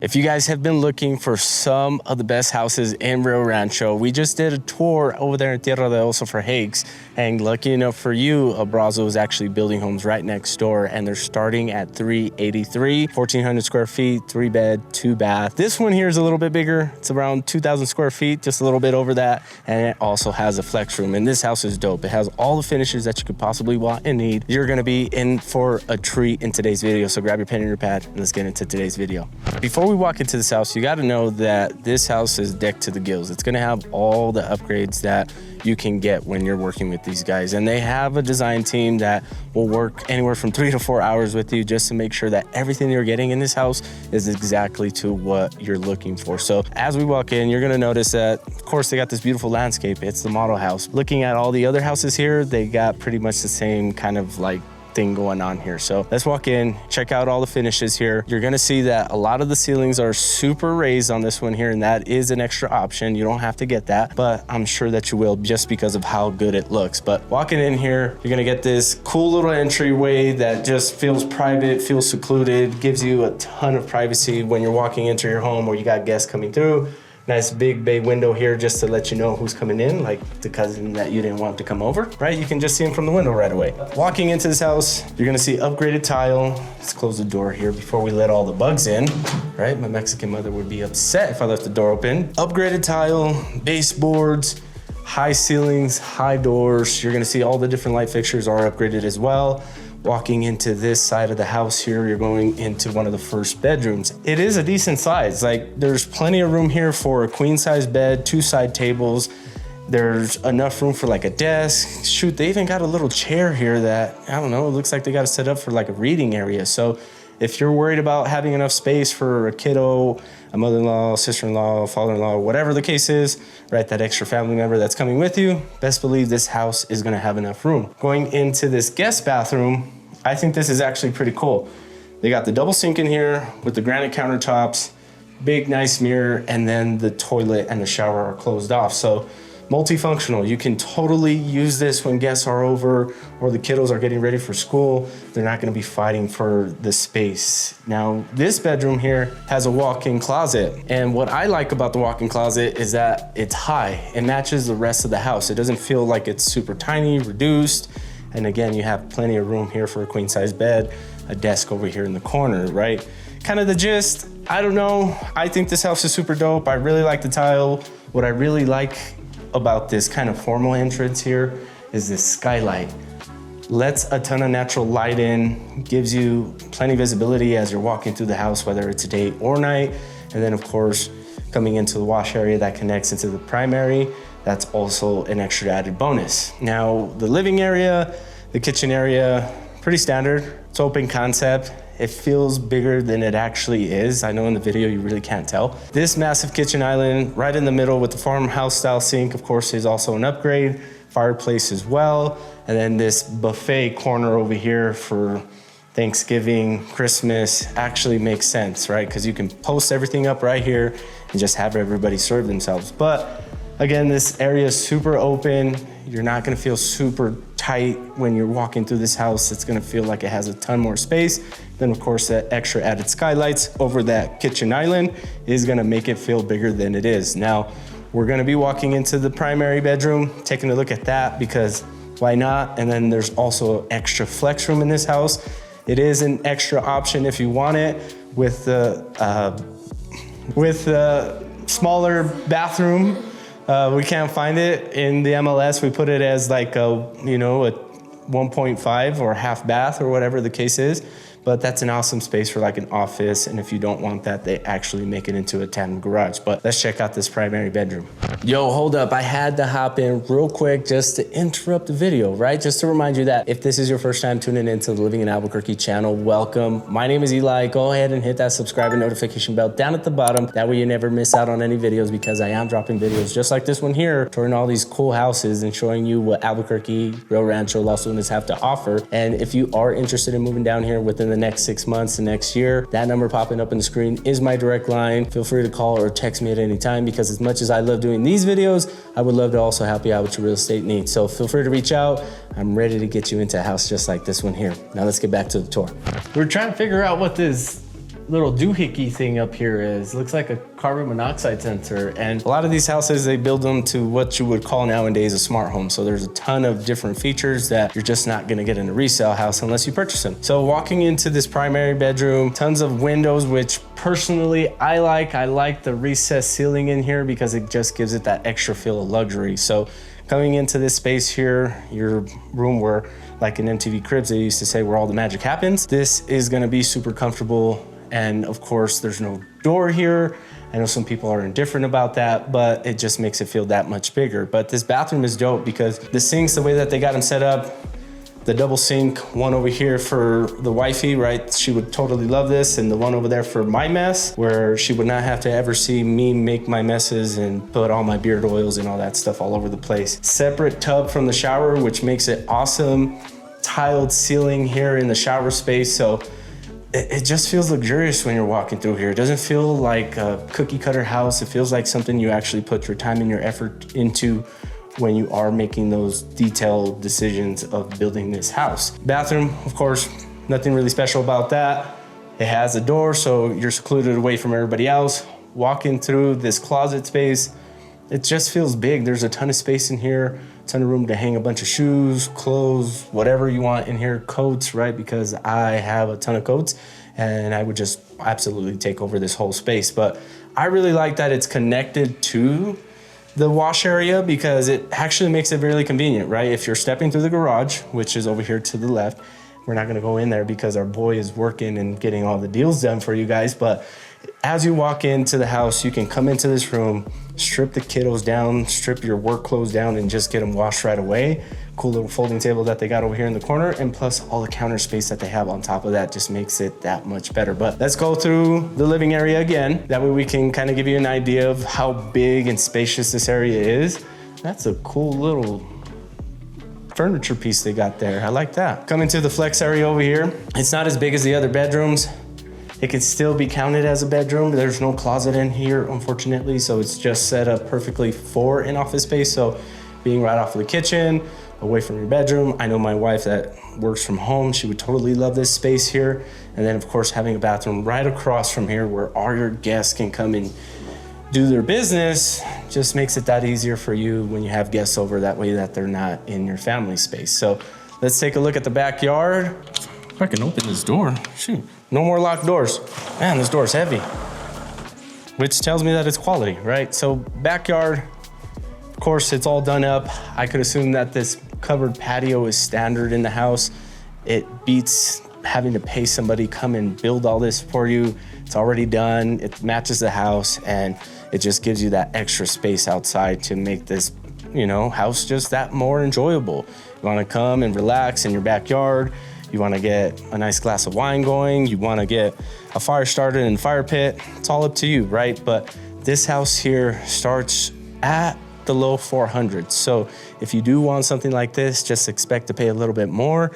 If you guys have been looking for some of the best houses in Rio Rancho, we just did a tour over there in Tierra del Oso for Hakes. And lucky enough for you, Abrazo is actually building homes right next door, and they're starting at $383, 1,400 square feet, 3-bed, 2-bath. This one here is a little bit bigger. It's around 2,000 square feet, just a little bit over that. And it also has a flex room. And this house is dope. It has all the finishes that you could possibly want and need. You're gonna be in for a treat in today's video. So grab your pen and your pad and let's get into today's video. Before we walk into this house, you got to know that this house is decked to the gills. It's going to have all the upgrades that you can get when you're working with these guys. And they have a design team that will work anywhere from 3 to 4 hours with you just to make sure that everything you're getting in this house is exactly to what you're looking for. So as we walk in, you're going to notice that, of course, they got this beautiful landscape. It's the model house. Looking at all the other houses here, they got pretty much the same kind of like thing going on here. So let's walk in, check out all the finishes here. You're gonna see that a lot of the ceilings are super raised on this one here, and that is an extra option. You don't have to get that, but I'm sure that you will just because of how good it looks. But walking in here, you're gonna get this cool little entryway that just feels private, feels secluded, gives you a ton of privacy when you're walking into your home or you got guests coming through. Nice big bay window here just to let you know who's coming in, like the cousin that you didn't want to come over, right? You can just see him from the window right away. Walking into this house, you're gonna see upgraded tile. Let's close the door here before we let all the bugs in, right? My Mexican mother would be upset if I left the door open. Upgraded tile, baseboards, high ceilings, high doors. You're gonna see all the different light fixtures are upgraded as well. Walking into this side of the house here, you're going into one of the first bedrooms. It is a decent size. Like, there's plenty of room here for a queen size bed, 2 side tables. There's enough room for like a desk. Shoot, they even got a little chair here that, I don't know, it looks like they got it set up for like a reading area. So if you're worried about having enough space for a kiddo, a mother-in-law, sister-in-law, father-in-law, whatever the case is, right, that extra family member that's coming with you, best believe this house is gonna have enough room. Going into this guest bathroom, I think this is actually pretty cool. They got the double sink in here with the granite countertops, big nice mirror, and then the toilet and the shower are closed off. So multifunctional. You can totally use this when guests are over or the kiddos are getting ready for school. They're not gonna be fighting for the space. Now, this bedroom here has a walk-in closet. And what I like about the walk-in closet is that it's high. It matches the rest of the house. It doesn't feel like it's super tiny, reduced. And again, you have plenty of room here for a queen size bed, a desk over here in the corner, right? Kind of the gist, I don't know. I think this house is super dope. I really like the tile. What I really like about this kind of formal entrance here is this skylight. Lets a ton of natural light in, gives you plenty of visibility as you're walking through the house, whether it's day or night. And then of course, coming into the wash area that connects into the primary, that's also an extra added bonus. Now, the living area, the kitchen area, pretty standard. It's open concept. It feels bigger than it actually is. I know in the video you really can't tell. This massive kitchen island right in the middle with the farmhouse style sink, of course, is also an upgrade. Fireplace as well. And then this buffet corner over here for Thanksgiving, Christmas actually makes sense, right? Because you can post everything up right here and just have everybody serve themselves. But again, this area is super open. You're not gonna feel super tight when you're walking through this house. It's gonna feel like it has a ton more space. Then of course, that extra added skylights over that kitchen island is gonna make it feel bigger than it is. Now, we're gonna be walking into the primary bedroom, taking a look at that because why not? And then there's also extra flex room in this house. It is an extra option if you want it with the smaller bathroom. We can't find it in the MLS. We put it as like a 1.5 or half bath or whatever the case is. But that's an awesome space for like an office. And if you don't want that, they actually make it into a tandem garage. But let's check out this primary bedroom. Yo, hold up. I had to hop in real quick just to interrupt the video, right? Just to remind you that if this is your first time tuning into the Living in Albuquerque channel, welcome. My name is Eli. Go ahead and hit that subscribe and notification bell down at the bottom. That way you never miss out on any videos because I am dropping videos just like this one here, touring all these cool houses and showing you what Albuquerque, Rio Rancho, Los Lunas have to offer. And if you are interested in moving down here within the next 6 months, the next year, that number popping up on the screen is my direct line. Feel free to call or text me at any time because as much as I love doing these videos, I would love to also help you out with your real estate needs. So feel free to reach out. I'm ready to get you into a house just like this one here. Now let's get back to the tour. We're trying to figure out what this little doohickey thing up here is. Looks like a carbon monoxide sensor. And a lot of these houses, they build them to what you would call nowadays a smart home. So there's a ton of different features that you're just not gonna get in a resale house unless you purchase them. So walking into this primary bedroom, tons of windows, which personally I like the recessed ceiling in here because it just gives it that extra feel of luxury. So coming into this space here, your room where, like in MTV Cribs, they used to say where all the magic happens. This is gonna be super comfortable. And of course, there's no door here. I know some people are indifferent about that, but it just makes it feel that much bigger. But this bathroom is dope because the sinks, the way that they got them set up, the double sink, one over here for the wifey, right? She would totally love this. And the one over there for my mess, where she would not have to ever see me make my messes and put all my beard oils and all that stuff all over the place. Separate tub from the shower, which makes it awesome. Tiled ceiling here in the shower space. So it just feels luxurious when you're walking through here. It doesn't feel like a cookie cutter house. It feels like something you actually put your time and your effort into when you are making those detailed decisions of building this house. Bathroom, of course, nothing really special about that. It has a door, so you're secluded away from everybody else. Walking through this closet space, it just feels big. There's a ton of space in here, a ton of room to hang a bunch of shoes, clothes, whatever you want in here, coats, right? Because I have a ton of coats and I would just absolutely take over this whole space. But I really like that it's connected to the wash area because it actually makes it really convenient, right? If you're stepping through the garage, which is over here to the left, we're not gonna go in there because our boy is working and getting all the deals done for you guys. But as you walk into the house, you can come into this room, strip the kiddos down, strip your work clothes down and just get them washed right away. Cool little folding table that they got over here in the corner, and plus all the counter space that they have on top of that just makes it that much better. But let's go through the living area again. That way we can kind of give you an idea of how big and spacious this area is. That's a cool little furniture piece they got there. I like that. Coming to the flex area over here, it's not as big as the other bedrooms. It can still be counted as a bedroom. There's no closet in here, unfortunately, so it's just set up perfectly for an office space. So being right off of the kitchen, away from your bedroom. I know my wife that works from home, she would totally love this space here. And then of course, having a bathroom right across from here where all your guests can come and do their business just makes it that easier for you when you have guests over, that way that they're not in your family space. So let's take a look at the backyard. If I can open this door, shoot. No more locked doors. Man, this door is heavy, which tells me that it's quality, right? So backyard, of course, it's all done up. I could assume that this covered patio is standard in the house. It beats having to pay somebody come and build all this for you. It's already done. It matches the house, and it just gives you that extra space outside to make this, house just that more enjoyable. You wanna come and relax in your backyard. You wanna get a nice glass of wine going. You wanna get a fire started in the fire pit. It's all up to you, right? But this house here starts at the low 400s. So if you do want something like this, just expect to pay a little bit more.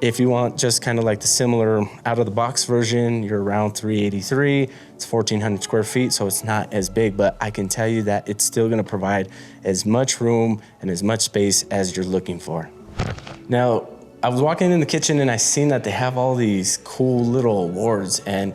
If you want just kind of like the similar out of the box version, you're around 383. It's 1,400 square feet, so it's not as big, but I can tell you that it's still gonna provide as much room and as much space as you're looking for. Now, I was walking in the kitchen and I seen that they have all these cool little awards, and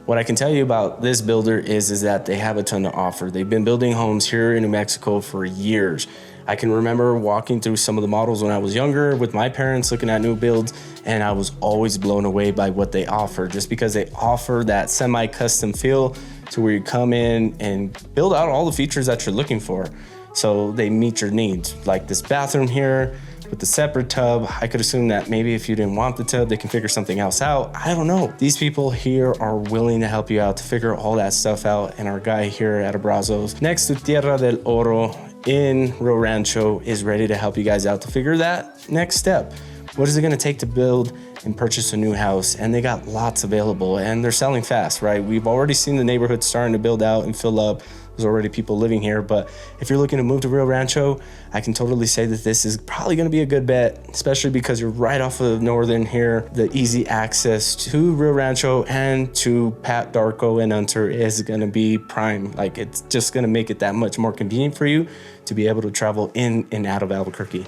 what I can tell you about this builder is that they have a ton to offer. They've been building homes here in New Mexico for years. I can remember walking through some of the models when I was younger with my parents looking at new builds, and I was always blown away by what they offer, just because they offer that semi-custom feel to where you come in and build out all the features that you're looking for. So they meet your needs, like this bathroom here with the separate tub. I could assume that maybe if you didn't want the tub, they can figure something else out. I don't know. These people here are willing to help you out to figure all that stuff out. And our guy here at Abrazo's next to Tierra del Oro in Rio Rancho is ready to help you guys out to figure that next step. What is it gonna take to build and purchase a new house? And they got lots available and they're selling fast, right? We've already seen the neighborhood starting to build out and fill up. There's already people living here, but if you're looking to move to Rio Rancho, I can totally say that this is probably gonna be a good bet, especially because you're right off of Northern here. The easy access to Rio Rancho and to Pat, Darko, and Hunter is gonna be prime. Like, it's just gonna make it that much more convenient for you to be able to travel in and out of Albuquerque.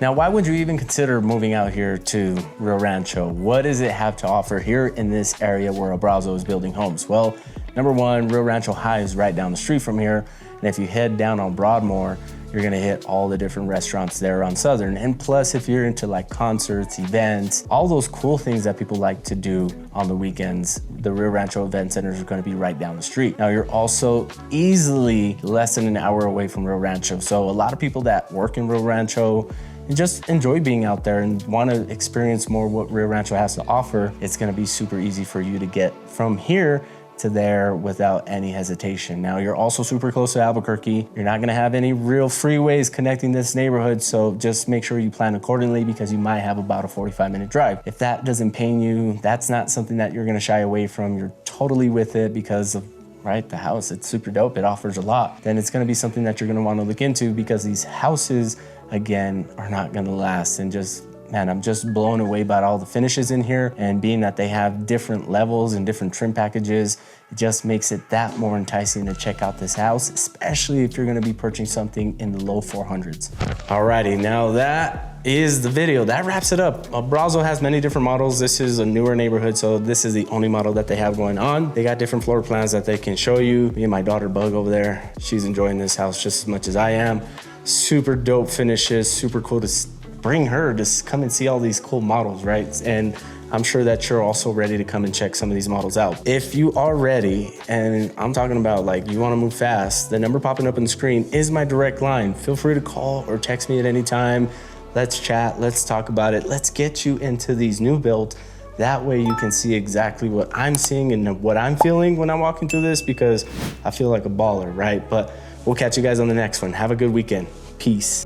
Now, why would you even consider moving out here to Rio Rancho? Rancho. What does it have to offer here in this area where Abrazo is building homes? Well, number one, Rio Rancho High is right down the street from here. And if you head down on Broadmoor, you're gonna hit all the different restaurants there on Southern. And plus, if you're into like concerts, events, all those cool things that people like to do on the weekends, the Rio Rancho Event Centers are gonna be right down the street. Now, you're also easily less than an hour away from Rio Rancho. So a lot of people that work in Rio Rancho and just enjoy being out there and want to experience more what Rio Rancho has to offer, it's gonna be super easy for you to get from here to there without any hesitation. Now, you're also super close to Albuquerque. You're not gonna have any real freeways connecting this neighborhood, so just make sure you plan accordingly because you might have about a 45-minute drive. If that doesn't pain you, that's not something that you're gonna shy away from. You're totally with it because of the house, it's super dope, it offers a lot. Then it's gonna be something that you're gonna wanna look into because these houses, again, are not gonna last. And just, man, I'm just blown away by all the finishes in here, and being that they have different levels and different trim packages, it just makes it that more enticing to check out this house, especially if you're gonna be purchasing something in the low 400s. Alrighty, now that is the video. That wraps it up. Abrazo has many different models. This is a newer neighborhood, so this is the only model that they have going on. They got different floor plans that they can show you. Me and my daughter Bug over there, she's enjoying this house just as much as I am. Super dope finishes, super cool to bring her to come and see all these cool models, right? And I'm sure that you're also ready to come and check some of these models out. If you are ready, and I'm talking about like you wanna move fast, the number popping up on the screen is my direct line. Feel free to call or text me at any time. Let's chat, let's talk about it. Let's get you into these new builds. That way you can see exactly what I'm seeing and what I'm feeling when I'm walking through this, because I feel like a baller, right? But we'll catch you guys on the next one. Have a good weekend. Peace.